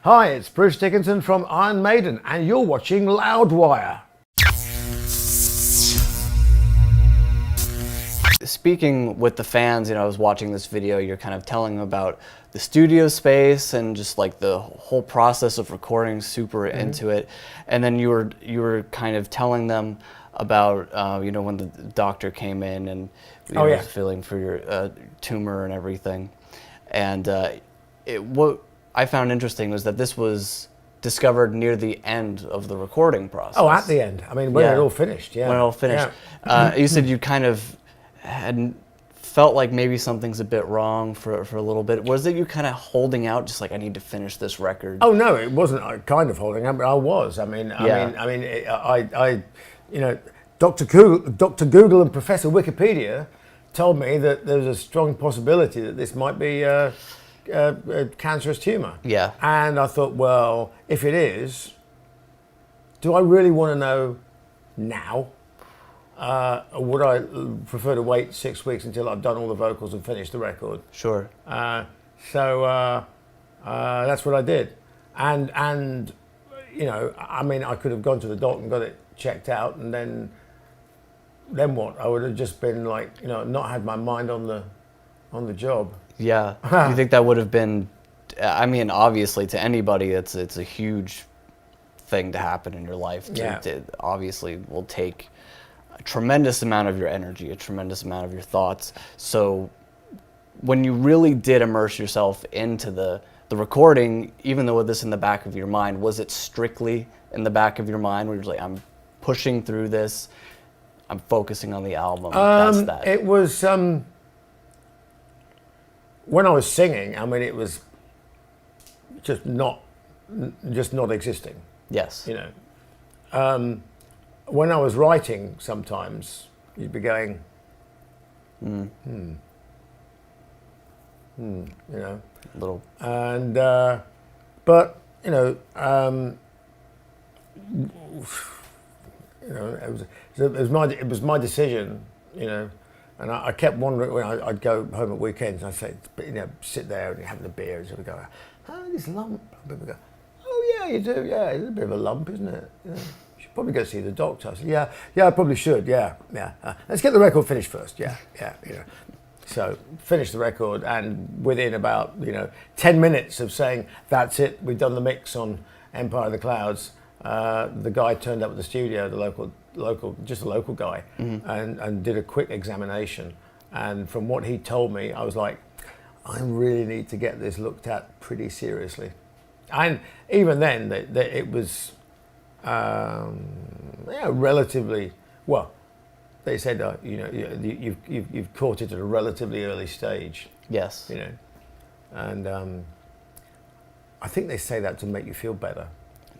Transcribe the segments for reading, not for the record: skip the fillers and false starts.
Hi, it's Bruce Dickinson from Iron Maiden, and you're watching Loudwire. Speaking with the fans, I was watching this video, you're kind of telling them about the studio space and just like the whole process of recording, super into it. And then you were kind of telling them about, when the doctor came in and was feeling for your tumor and everything. And what I found interesting was that this was discovered near the end of the recording process. Oh, at the end. I mean, when it all finished, When it all finished. Yeah. You said you kind of had felt like maybe something's a bit wrong for a little bit. Was it you kind of holding out, just like, I need to finish this record? Oh no, it wasn't kind of holding out, but I was. Dr. Google and Professor Wikipedia told me that there's a strong possibility that this might be a cancerous tumor. Yeah. And I thought, well, if it is, do I really want to know now? Or would I prefer to wait 6 weeks until I've done all the vocals and finished the record? Sure. So that's what I did. And I could have gone to the doc and got it checked out, and then what? I would have just been like, not had my mind on the job. Yeah. Do you think that would have been, obviously to anybody, it's a huge thing to happen in your life. It obviously will take a tremendous amount of your energy, a tremendous amount of your thoughts. So when you really did immerse yourself into the recording, even though with this in the back of your mind, was it strictly in the back of your mind where you're like, I'm pushing through this, I'm focusing on the album? That's that. It was, when I was singing, it was just not existing. Yes. When I was writing, sometimes you'd be going, Little. And but it was my decision, and I kept wondering when I'd go home at weekends and I'd say, sit there and having a beer, and sort of go, oh, this lump. People go, oh yeah, you do, yeah, it's a bit of a lump, isn't it? You should probably go see the doctor. I said, yeah, I probably should, yeah. Let's get the record finished first, yeah. So finished the record, and within about 10 minutes of saying that's it, we've done the mix on Empire of the Clouds, the guy turned up at the studio, the local guy, and did a quick examination. And from what he told me, I was like, I really need to get this looked at pretty seriously. And even then, it was relatively well. They said, you've caught it at a relatively early stage. Yes. And I think they say that to make you feel better.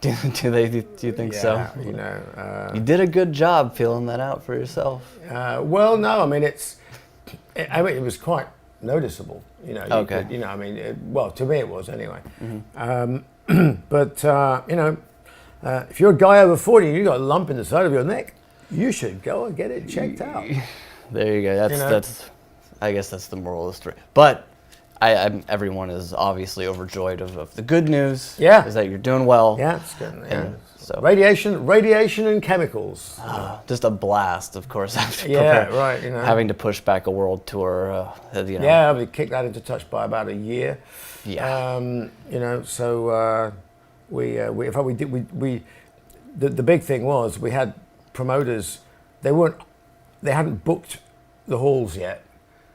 Do you think so? You did a good job feeling that out for yourself. Well, no, it was quite noticeable. Okay. To me it was anyway. But if you're a guy over 40 and you got a lump in the side of your neck, you should go and get it checked out. There you go. That's I guess that's the moral of the story. But everyone is obviously overjoyed of the good news. Yeah. Is that you're doing well. Yeah, it's good. Yeah. And so radiation and chemicals. Just a blast, of course. Right. Having to push back a world tour. Yeah, we kicked that into touch by about a year. Yeah. So the big thing was we had promoters. They hadn't booked the halls yet,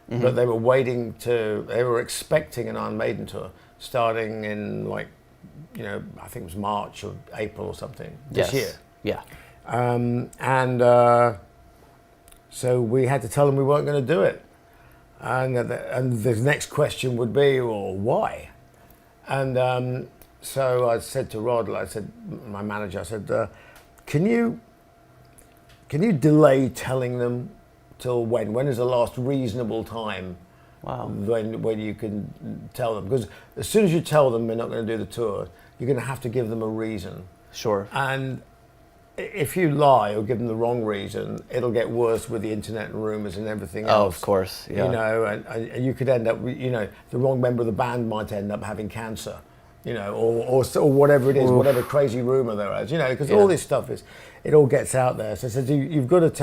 but they were they were expecting an Iron Maiden tour starting in I think it was March or April or something this year. Yeah. So we had to tell them we weren't going to do it. And the next question would be, well, why? And so I said to Rod, my manager, I said, can you delay telling them till when? When is the last reasonable time? Wow. When you can tell them? Because as soon as you tell them we're not going to do the tour, you're going to have to give them a reason. Sure. And if you lie or give them the wrong reason, it'll get worse with the internet and rumors and everything else. Oh, of course. Yeah. And you could end up, the wrong member of the band might end up having cancer. or whatever it is, whatever crazy rumor there is, because all this stuff it all gets out there. So I said, you've got to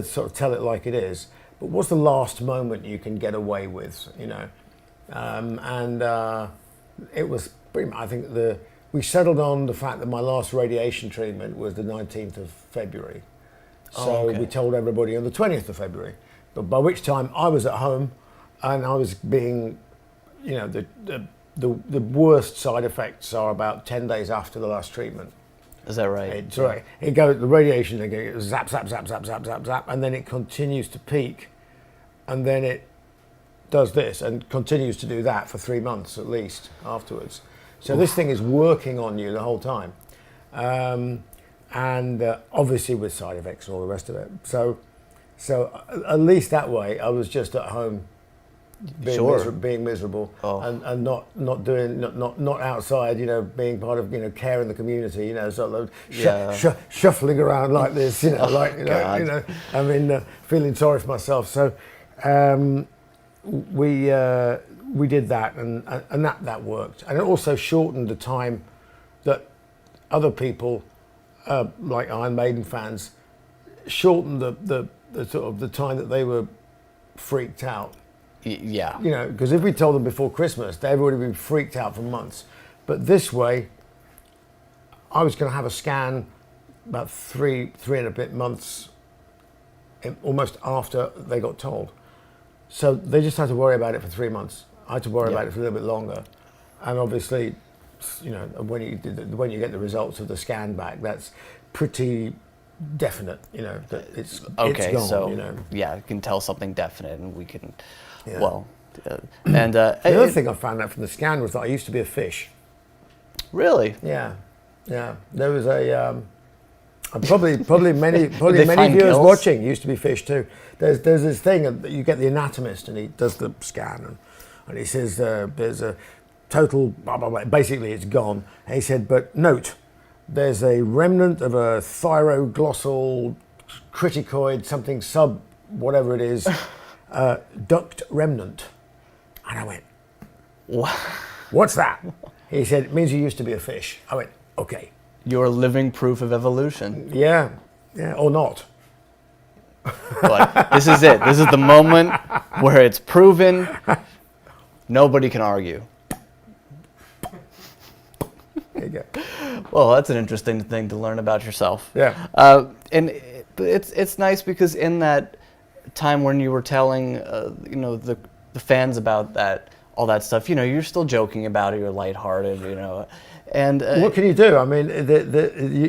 sort of tell it like it is. But what's the last moment you can get away with, it was pretty much, I think we settled on the fact that my last radiation treatment was the 19th of February. So we told everybody on the 20th of February, but by which time I was at home and I was being, the worst side effects are about 10 days after the last treatment. Is that right? It's right. It goes, the radiation, it goes zap, zap, zap, zap, zap, zap, zap, and then it continues to peak, and then it does this and continues to do that for 3 months at least afterwards. So this thing is working on you the whole time. And obviously with side effects and all the rest of it. So at least that way, I was just at home being miserable and not outside, being part of, care in the community, sort of shuffling around like this, feeling sorry for myself. So we did that and that worked. And it also shortened the time that other people, like Iron Maiden fans, shortened the sort of the time that they were freaked out. Yeah. Because if we told them before Christmas, they'd already been freaked out for months. But this way, I was going to have a scan about three and a bit months, almost after they got told. So they just had to worry about it for 3 months. I had to worry about it for a little bit longer. And obviously, when you get the results of the scan back, that's pretty definite, that it's gone, so you can tell something definite, and we can, Yeah. well, the other thing I found out from the scan was that I used to be a fish. Really? Yeah. There was probably many viewers gills? watching used to be fish too. There's this thing that you get the anatomist and he does the scan and he says there's a total blah blah blah. Basically, it's gone. And he said, but note, there's a remnant of a thyroglossal criticoid something sub whatever it is duct remnant. And I went, what's that? He said, it means you used to be a fish. I went, okay. You're living proof of evolution. Yeah, or not. But this is it. This is the moment where it's proven. Nobody can argue. There you go. Well, that's an interesting thing to learn about yourself. Yeah. And it's nice because in that time when you were telling, the fans about that, all that stuff, you're still joking about it. You're lighthearted, And what can you do? I mean,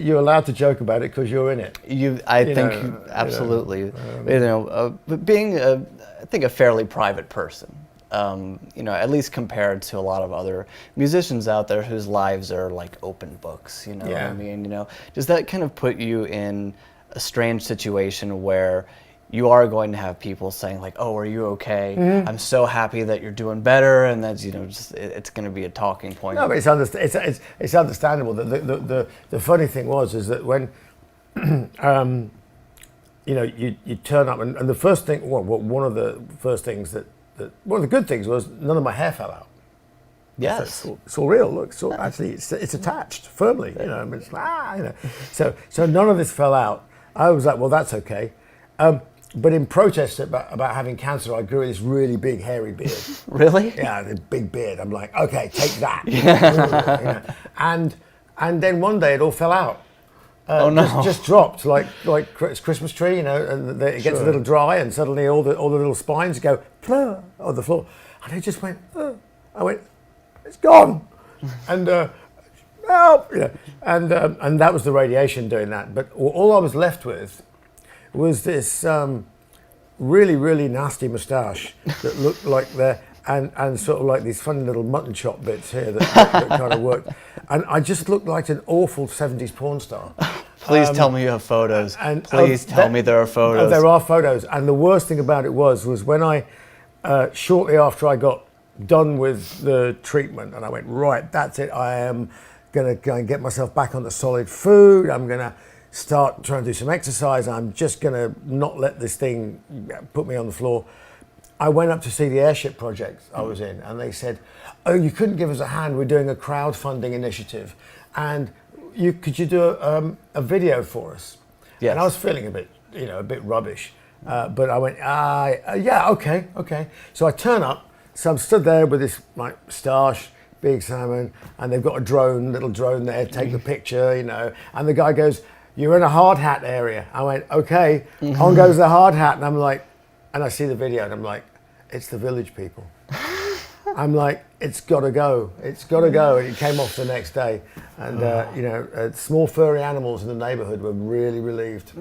you're allowed to joke about it because you're in it. I think absolutely. But being I think a fairly private person, at least compared to a lot of other musicians out there whose lives are like open books. What I mean, does that kind of put you in a strange situation where you are going to have people saying like, "Oh, are you okay? Mm-hmm. I'm so happy that you're doing better," and that's it's going to be a talking point. No, but it's understandable. The funny thing is that when you turn up and the first thing, one of the first things one of the good things was none of my hair fell out. Yes, it's all real. Look, it's attached firmly. It's like, So none of this fell out. I was like, well, that's okay. But in protest about having cancer, I grew this really big hairy beard. Really? Yeah, the big beard. I'm like, okay, take that. And then one day it all fell out. Oh no! Just dropped like it's Christmas tree, and it gets a little dry, and suddenly all the little spines go plur on the floor, and it just went. I went, it's gone, and help, and that was the radiation doing that. But all I was left with was this really, really nasty moustache that looked like and sort of like these funny little mutton chop bits here that kind of worked. And I just looked like an awful 70s porn star. Please tell me you have photos. Please tell me there are photos. There are photos. And the worst thing about it was when I, shortly after I got done with the treatment, and I went, right, that's it. I am going to go and get myself back onto solid food. I'm going to start trying to do some exercise. I'm just going to not let this thing put me on the floor. I went up to see the airship project I was in, and they said, "Oh, you couldn't give us a hand. We're doing a crowdfunding initiative, and could you do a video for us?" Yes. And I was feeling a bit rubbish, but I went, "Yeah, okay." So I turn up. So I'm stood there with this like stoush, big salmon, and they've got a little drone there, take the picture, And the guy goes, "You're in a hard hat area." I went, "Okay." On goes the hard hat, and I'm like. And I see the video and I'm like, it's the village people. I'm like, it's got to go. It's got to go. And it came off the next day. And, small furry animals in the neighborhood were really relieved.